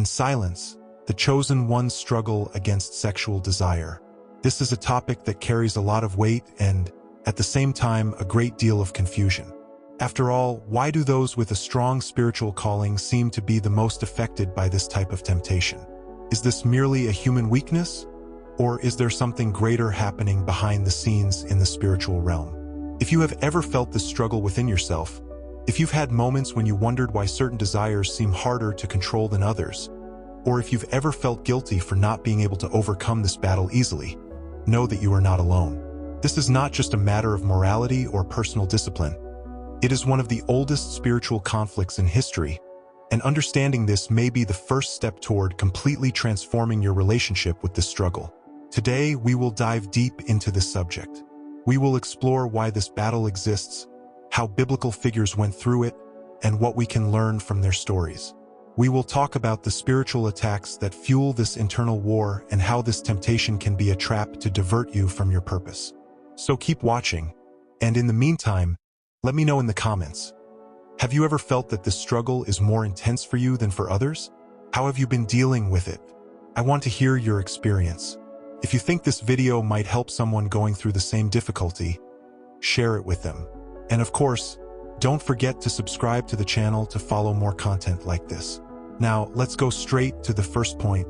In silence, the chosen ones struggle against sexual desire. This is a topic that carries a lot of weight and, at the same time, a great deal of confusion. After all, why do those with a strong spiritual calling seem to be the most affected by this type of temptation? Is this merely a human weakness? Or is there something greater happening behind the scenes in the spiritual realm? If you have ever felt this struggle within yourself, if you've had moments when you wondered why certain desires seem harder to control than others, or if you've ever felt guilty for not being able to overcome this battle easily, know that you are not alone. This is not just a matter of morality or personal discipline. It is one of the oldest spiritual conflicts in history, and understanding this may be the first step toward completely transforming your relationship with this struggle. Today, we will dive deep into this subject. We will explore why this battle exists, how biblical figures went through it, and what we can learn from their stories. We will talk about the spiritual attacks that fuel this internal war and how this temptation can be a trap to divert you from your purpose. So keep watching, and in the meantime, let me know in the comments. Have you ever felt that this struggle is more intense for you than for others? How have you been dealing with it? I want to hear your experience. If you think this video might help someone going through the same difficulty, share it with them. And of course, don't forget to subscribe to the channel to follow more content like this. Now, let's go straight to the first point,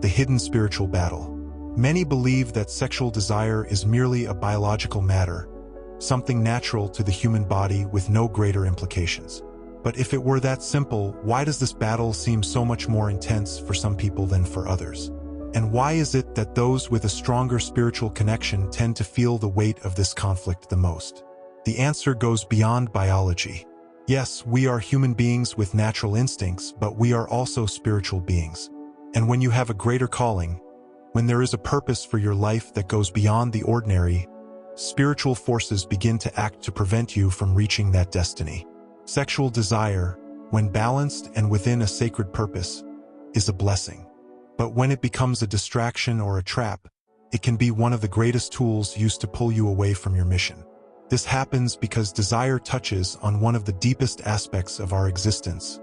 the hidden spiritual battle. Many believe that sexual desire is merely a biological matter, something natural to the human body with no greater implications. But if it were that simple, why does this battle seem so much more intense for some people than for others? And why is it that those with a stronger spiritual connection tend to feel the weight of this conflict the most? The answer goes beyond biology. Yes, we are human beings with natural instincts, but we are also spiritual beings. And when you have a greater calling, when there is a purpose for your life that goes beyond the ordinary, spiritual forces begin to act to prevent you from reaching that destiny. Sexual desire, when balanced and within a sacred purpose, is a blessing. But when it becomes a distraction or a trap, it can be one of the greatest tools used to pull you away from your mission. This happens because desire touches on one of the deepest aspects of our existence,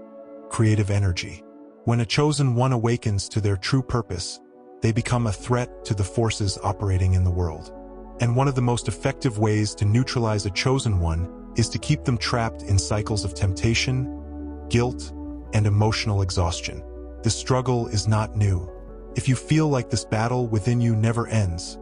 creative energy. When a chosen one awakens to their true purpose, they become a threat to the forces operating in the world. And one of the most effective ways to neutralize a chosen one is to keep them trapped in cycles of temptation, guilt, and emotional exhaustion. This struggle is not new. If you feel like this battle within you never ends,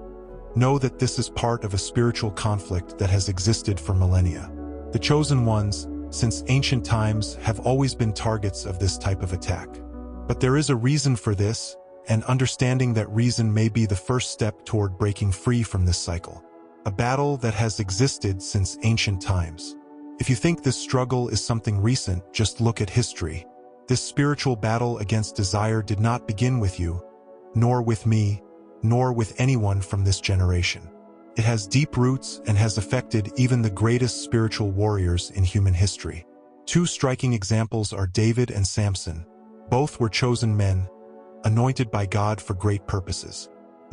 know that this is part of a spiritual conflict that has existed for millennia. The chosen ones, since ancient times, have always been targets of this type of attack. But there is a reason for this, and understanding that reason may be the first step toward breaking free from this cycle. A battle that has existed since ancient times. If you think this struggle is something recent, just look at history. This spiritual battle against desire did not begin with you, nor with me, nor with anyone from this generation. It has deep roots and has affected even the greatest spiritual warriors in human history. Two striking examples are David and Samson. Both were chosen men, anointed by God for great purposes.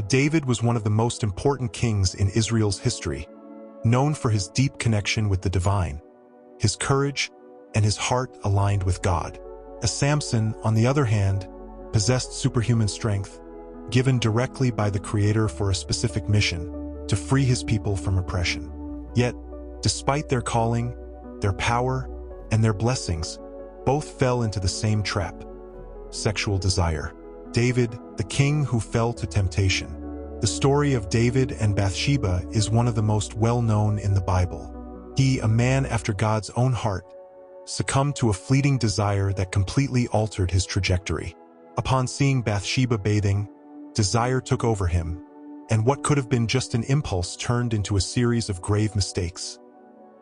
David was one of the most important kings in Israel's history, known for his deep connection with the divine, his courage, and his heart aligned with God. Samson, on the other hand, possessed superhuman strength, given directly by the Creator for a specific mission, to free his people from oppression. Yet, despite their calling, their power, and their blessings, both fell into the same trap: sexual desire. David, the king who fell to temptation. The story of David and Bathsheba is one of the most well-known in the Bible. He, a man after God's own heart, succumbed to a fleeting desire that completely altered his trajectory. Upon seeing Bathsheba bathing, desire took over him, and what could have been just an impulse turned into a series of grave mistakes.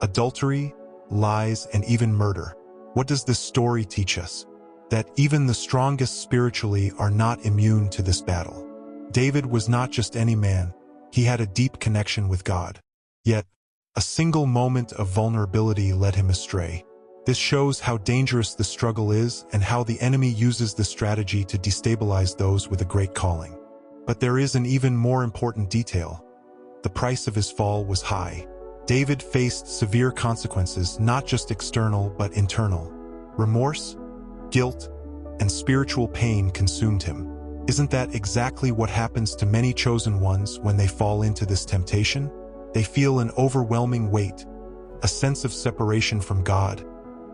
Adultery, lies, and even murder. What does this story teach us? That even the strongest spiritually are not immune to this battle. David was not just any man, he had a deep connection with God. Yet, a single moment of vulnerability led him astray. This shows how dangerous the struggle is and how the enemy uses this strategy to destabilize those with a great calling. But there is an even more important detail. The price of his fall was high. David faced severe consequences, not just external but internal. Remorse, guilt, and spiritual pain consumed him. Isn't that exactly what happens to many chosen ones when they fall into this temptation? They feel an overwhelming weight, a sense of separation from God,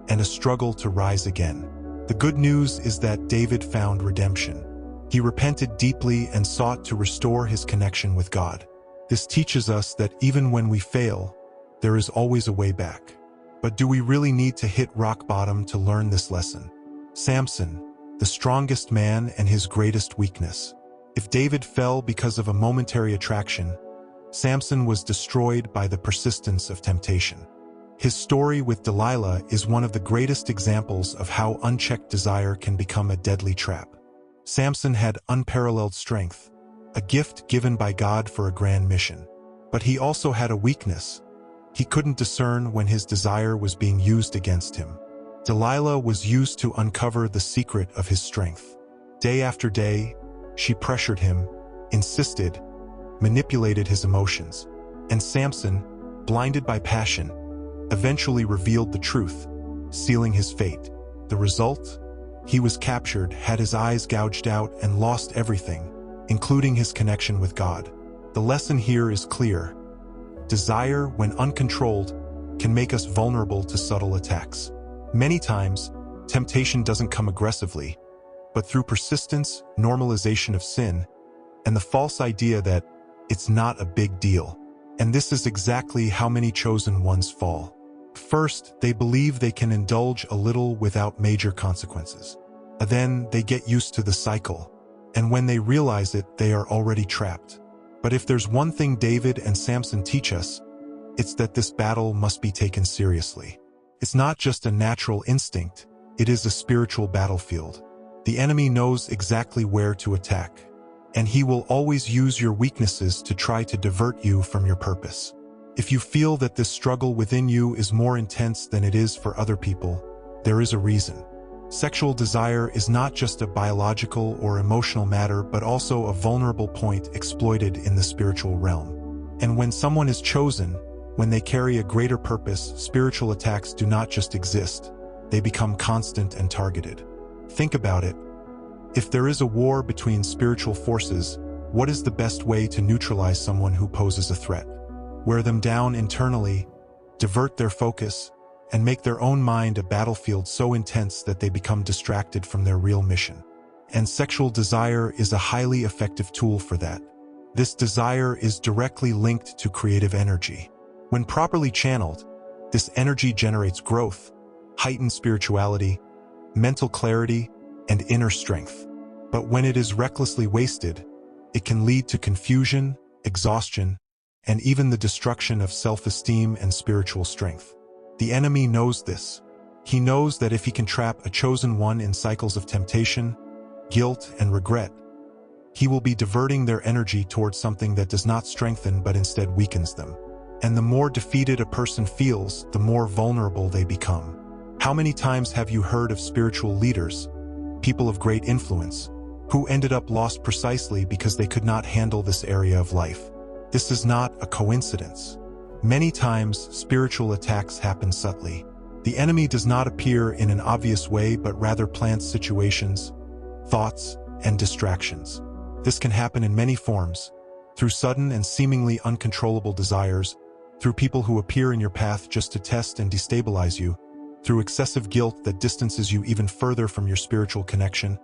and a struggle to rise again. The good news is that David found redemption. He repented deeply and sought to restore his connection with God. This teaches us that even when we fail, there is always a way back. But do we really need to hit rock bottom to learn this lesson? Samson, the strongest man and his greatest weakness. If David fell because of a momentary attraction, Samson was destroyed by the persistence of temptation. His story with Delilah is one of the greatest examples of how unchecked desire can become a deadly trap. Samson had unparalleled strength, a gift given by God for a grand mission. But he also had a weakness. He couldn't discern when his desire was being used against him. Delilah was used to uncover the secret of his strength. Day after day, she pressured him, insisted, manipulated his emotions. And Samson, blinded by passion, eventually revealed the truth, sealing his fate. The result? He was captured, had his eyes gouged out, and lost everything, including his connection with God. The lesson here is clear. Desire, when uncontrolled, can make us vulnerable to subtle attacks. Many times, temptation doesn't come aggressively, but through persistence, normalization of sin, and the false idea that it's not a big deal. And this is exactly how many chosen ones fall. First, they believe they can indulge a little without major consequences. Then they get used to the cycle, and when they realize it, they are already trapped. But if there's one thing David and Samson teach us, it's that this battle must be taken seriously. It's not just a natural instinct, it is a spiritual battlefield. The enemy knows exactly where to attack, and he will always use your weaknesses to try to divert you from your purpose. If you feel that this struggle within you is more intense than it is for other people, there is a reason. Sexual desire is not just a biological or emotional matter, but also a vulnerable point exploited in the spiritual realm. And when someone is chosen, when they carry a greater purpose, spiritual attacks do not just exist, they become constant and targeted. Think about it. If there is a war between spiritual forces, what is the best way to neutralize someone who poses a threat? Wear them down internally, divert their focus, and make their own mind a battlefield so intense that they become distracted from their real mission. And sexual desire is a highly effective tool for that. This desire is directly linked to creative energy. When properly channeled, this energy generates growth, heightened spirituality, mental clarity, and inner strength. But when it is recklessly wasted, it can lead to confusion, exhaustion, and even the destruction of self-esteem and spiritual strength. The enemy knows this. He knows that if he can trap a chosen one in cycles of temptation, guilt, and regret, he will be diverting their energy towards something that does not strengthen but instead weakens them. And the more defeated a person feels, the more vulnerable they become. How many times have you heard of spiritual leaders, people of great influence, who ended up lost precisely because they could not handle this area of life? This is not a coincidence. Many times, spiritual attacks happen subtly. The enemy does not appear in an obvious way, but rather plants situations, thoughts, and distractions. This can happen in many forms, through sudden and seemingly uncontrollable desires, through people who appear in your path just to test and destabilize you, through excessive guilt that distances you even further from your spiritual connection,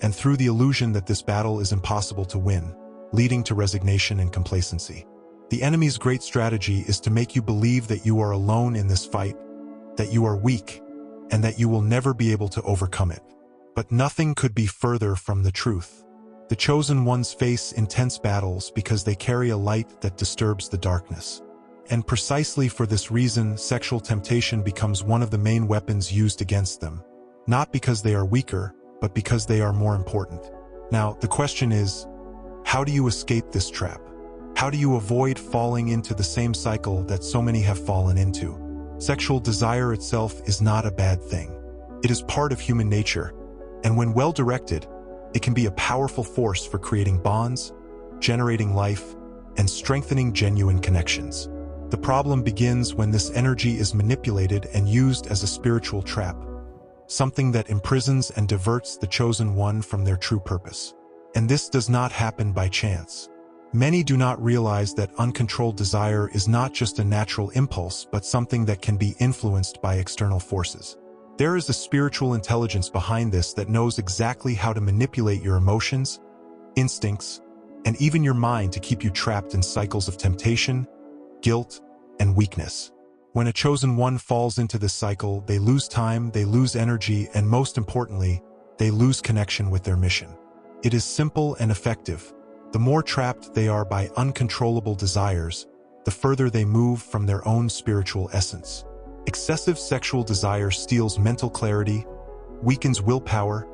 and through the illusion that this battle is impossible to win, leading to resignation and complacency. The enemy's great strategy is to make you believe that you are alone in this fight, that you are weak, and that you will never be able to overcome it. But nothing could be further from the truth. The chosen ones face intense battles because they carry a light that disturbs the darkness. And precisely for this reason, sexual temptation becomes one of the main weapons used against them. Not because they are weaker, but because they are more important. Now, the question is, how do you escape this trap? How do you avoid falling into the same cycle that so many have fallen into? Sexual desire itself is not a bad thing. It is part of human nature, and when well directed, it can be a powerful force for creating bonds, generating life, and strengthening genuine connections. The problem begins when this energy is manipulated and used as a spiritual trap. something that imprisons and diverts the chosen one from their true purpose. And this does not happen by chance. Many do not realize that uncontrolled desire is not just a natural impulse, but something that can be influenced by external forces. There is a spiritual intelligence behind this that knows exactly how to manipulate your emotions, instincts, and even your mind to keep you trapped in cycles of temptation, guilt, and weakness. When a chosen one falls into this cycle, they lose time, they lose energy, and most importantly, they lose connection with their mission. It is simple and effective. The more trapped they are by uncontrollable desires, the further they move from their own spiritual essence. Excessive sexual desire steals mental clarity, weakens willpower,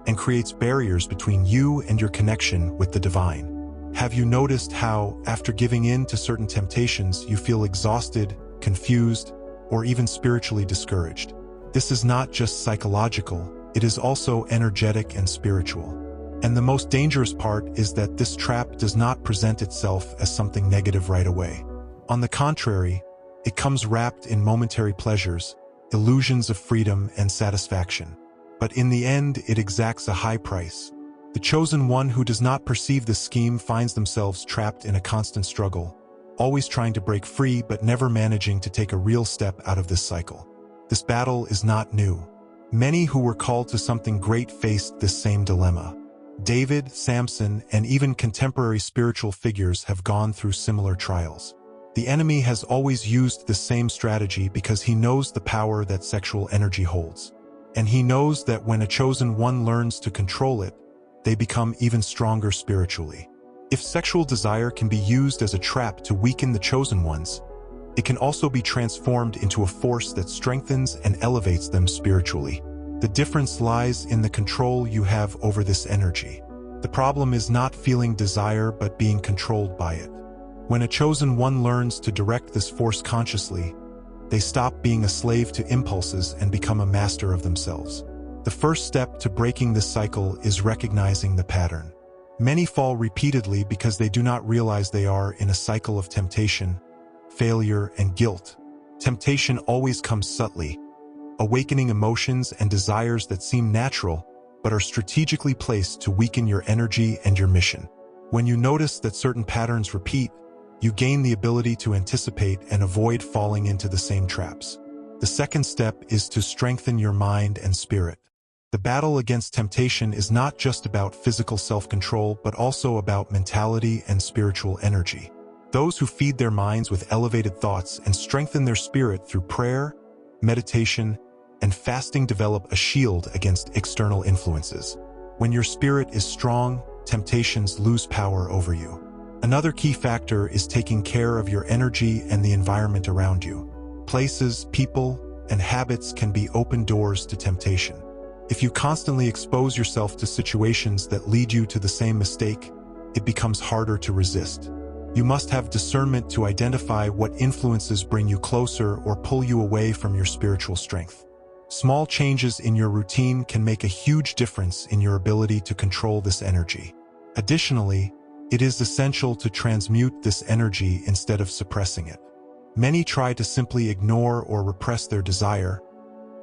and creates barriers between you and your connection with the divine. Have you noticed how, after giving in to certain temptations, you feel exhausted, confused, or even spiritually discouraged? This is not just psychological, it is also energetic and spiritual. And the most dangerous part is that this trap does not present itself as something negative right away. On the contrary, it comes wrapped in momentary pleasures, illusions of freedom and satisfaction. But in the end, it exacts a high price. The chosen one who does not perceive this scheme finds themselves trapped in a constant struggle, always trying to break free but never managing to take a real step out of this cycle. This battle is not new. Many who were called to something great faced this same dilemma. David, Samson, and even contemporary spiritual figures have gone through similar trials. The enemy has always used the same strategy because he knows the power that sexual energy holds. And he knows that when a chosen one learns to control it, they become even stronger spiritually. If sexual desire can be used as a trap to weaken the chosen ones, it can also be transformed into a force that strengthens and elevates them spiritually. The difference lies in the control you have over this energy. The problem is not feeling desire but being controlled by it. When a chosen one learns to direct this force consciously, they stop being a slave to impulses and become a master of themselves. The first step to breaking this cycle is recognizing the pattern. Many fall repeatedly because they do not realize they are in a cycle of temptation, failure, and guilt. Temptation always comes subtly, awakening emotions and desires that seem natural but are strategically placed to weaken your energy and your mission. When you notice that certain patterns repeat, you gain the ability to anticipate and avoid falling into the same traps. The second step is to strengthen your mind and spirit. The battle against temptation is not just about physical self-control but also about mentality and spiritual energy. Those who feed their minds with elevated thoughts and strengthen their spirit through prayer, meditation, and fasting develop a shield against external influences. When your spirit is strong, temptations lose power over you. Another key factor is taking care of your energy and the environment around you. Places, people, and habits can be open doors to temptation. If you constantly expose yourself to situations that lead you to the same mistake, it becomes harder to resist. You must have discernment to identify what influences bring you closer or pull you away from your spiritual strength. Small changes in your routine can make a huge difference in your ability to control this energy. Additionally, it is essential to transmute this energy instead of suppressing it. Many try to simply ignore or repress their desire,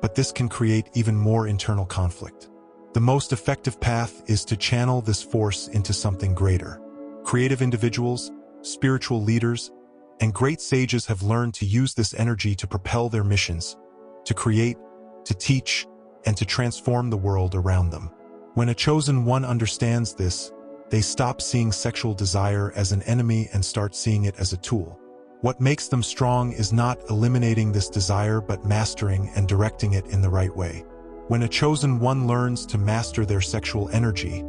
but this can create even more internal conflict. The most effective path is to channel this force into something greater. Creative individuals, spiritual leaders, and great sages have learned to use this energy to propel their missions, to create, to teach, and to transform the world around them. When a chosen one understands this, they stop seeing sexual desire as an enemy and start seeing it as a tool. What makes them strong is not eliminating this desire but mastering and directing it in the right way. When a chosen one learns to master their sexual energy,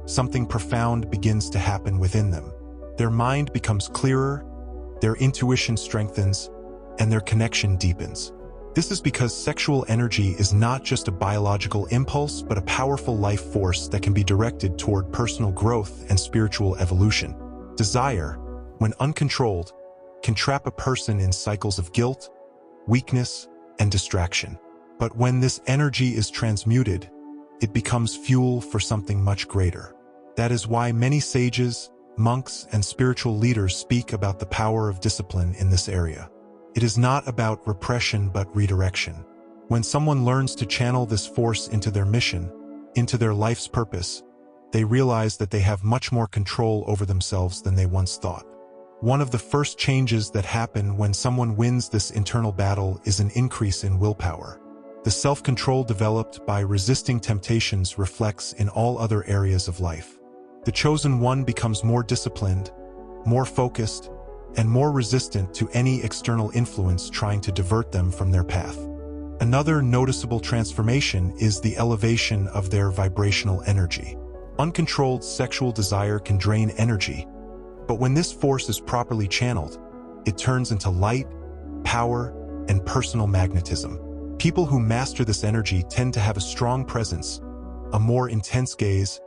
something profound begins to happen within them. Their mind becomes clearer, their intuition strengthens, and their connection deepens. This is because sexual energy is not just a biological impulse but a powerful life force that can be directed toward personal growth and spiritual evolution. Desire, when uncontrolled, can trap a person in cycles of guilt, weakness, and distraction. But when this energy is transmuted, it becomes fuel for something much greater. That is why many sages, monks, and spiritual leaders speak about the power of discipline in this area. It is not about repression but redirection. When someone learns to channel this force into their mission, into their life's purpose, they realize that they have much more control over themselves than they once thought. One of the first changes that happen when someone wins this internal battle is an increase in willpower. The self-control developed by resisting temptations reflects in all other areas of life. The chosen one becomes more disciplined, more focused, and more resistant to any external influence trying to divert them from their path. Another noticeable transformation is the elevation of their vibrational energy. Uncontrolled sexual desire can drain energy, but when this force is properly channeled, it turns into light, power, and personal magnetism. People who master this energy tend to have a strong presence, a more intense gaze,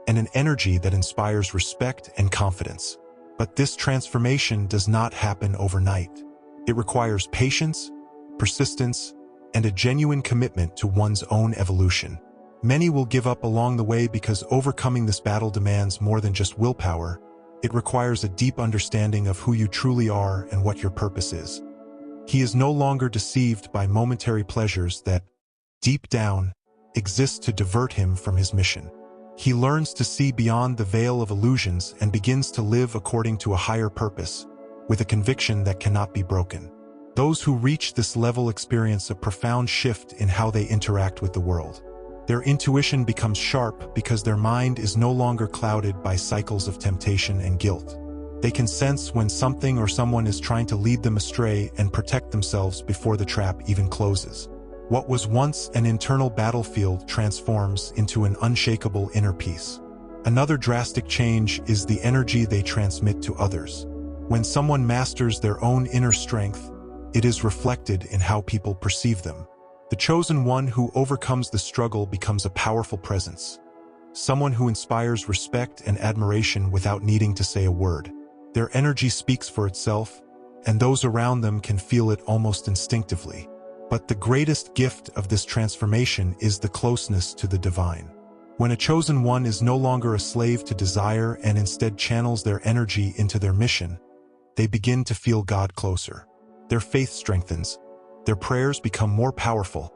and an energy that inspires respect and confidence. But this transformation does not happen overnight. It requires patience, persistence, and a genuine commitment to one's own evolution. Many will give up along the way because overcoming this battle demands more than just willpower. It requires a deep understanding of who you truly are and what your purpose is. He is no longer deceived by momentary pleasures that, deep down, exist to divert him from his mission. He learns to see beyond the veil of illusions and begins to live according to a higher purpose, with a conviction that cannot be broken. Those who reach this level experience a profound shift in how they interact with the world. Their intuition becomes sharp because their mind is no longer clouded by cycles of temptation and guilt. They can sense when something or someone is trying to lead them astray and protect themselves before the trap even closes. What was once an internal battlefield transforms into an unshakable inner peace. Another drastic change is the energy they transmit to others. When someone masters their own inner strength, it is reflected in how people perceive them. The chosen one who overcomes the struggle becomes a powerful presence. Someone who inspires respect and admiration without needing to say a word. Their energy speaks for itself, and those around them can feel it almost instinctively. But the greatest gift of this transformation is the closeness to the divine. When a chosen one is no longer a slave to desire and instead channels their energy into their mission, they begin to feel God closer. Their faith strengthens, their prayers become more powerful,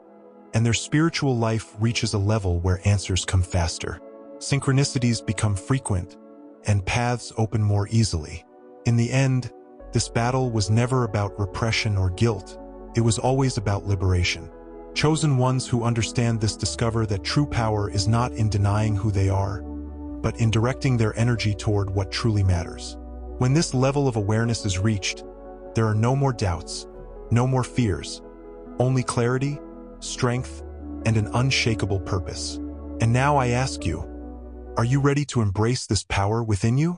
and their spiritual life reaches a level where answers come faster. Synchronicities become frequent, and paths open more easily. In the end, this battle was never about repression or guilt. It was always about liberation. Chosen ones who understand this discover that true power is not in denying who they are, but in directing their energy toward what truly matters. When this level of awareness is reached, there are no more doubts, no more fears, only clarity, strength, and an unshakable purpose. And now I ask you, are you ready to embrace this power within you?